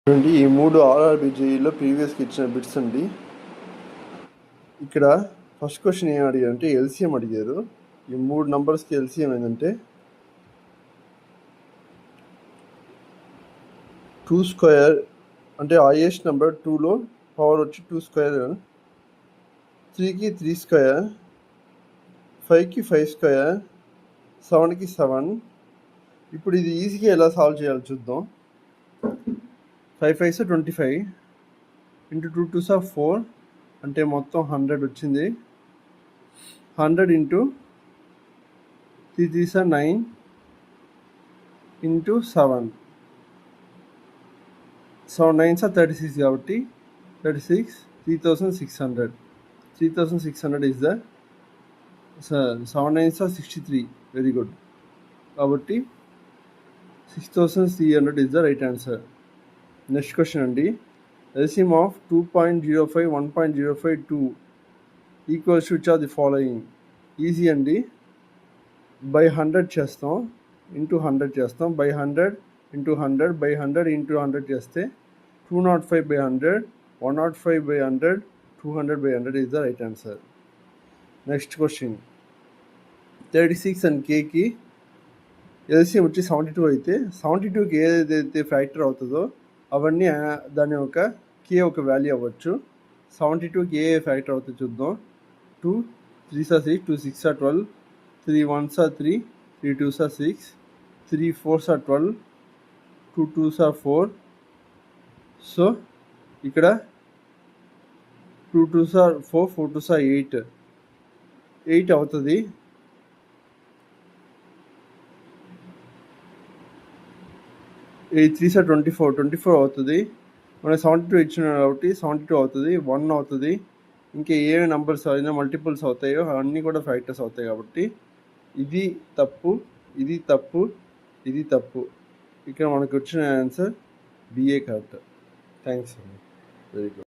చూడండి, ఈ 3 ఆర్ఆర్బిజేఈలో ప్రీవియస్కి ఇచ్చిన బిట్స్ అండి. ఇక్కడ ఫస్ట్ క్వశ్చన్ ఏం అడిగారంటే ఎల్సిఎం అడిగారు. ఈ 3 నంబర్స్కి ఎల్సిఎం ఏంటంటే 2 స్క్వేర్, అంటే హైయెస్ట్ నెంబర్ 2లో పవర్ వచ్చి 2 స్క్వేర్, 3కి 3 స్క్వేర్, 5కి 5 స్క్వేర్, 7కి 7. ఇప్పుడు ఇది ఈజీగా ఎలా సాల్వ్ చేయాలో చూద్దాం. 5 5s 25 ఇంటూ 2 2s 4, అంటే మొత్తం 100 వచ్చింది. 100 ఇంటూ 3 3s 9 ఇంటూ 7 9s 36 కాబట్టి 36 3600. 3600 is the 7 9s 63. Very good. కాబట్టి 6300 is the right answer. Next question అండి, LCM of 2.05 1.052 equals to which are the following. Easy అండి. బై 100 చేస్తాం, ఇంటూ 100 చేస్తాం, బై 100 ఇంటూ 100 బై 100 ఇంటూ 100 చేస్తే 205/100, 105/100, 200/100 is the right answer. Next question, 36 and కేకి LCM వచ్చి 72 అయితే 72కి ఏదైతే ఫ్యాక్టర్ అవుతుందో అవన్నీ దాని ఒక కే ఒక వాల్యూ అవ్వచ్చు. 72కి ఏ ఫ్యాక్టర్ అవుతుందో చూద్దాం. 2 3s 6, 2 6s 12, 3 1s 3, 3 2s 6, 3 4s 12, 2 2s 4. So ఇక్కడ 2 2s 4, 4 2s 8 అవుతుంది. 8 3s 24 అవుతుంది. మనకి 72 ఇచ్చిన కాబట్టి 72 అవుతుంది. 1 అవుతుంది. ఇంకా ఏ నెంబర్స్ అయినా మల్టిపుల్స్ అవుతాయో అవన్నీ కూడా ఫ్యాక్టర్స్ అవుతాయి. కాబట్టి ఇది తప్పు, ఇది తప్పు, ఇది తప్పు. ఇక్కడ మనకు వచ్చిన ఆన్సర్ బిఏ కరెక్ట్. థ్యాంక్స్ అండి. Very good.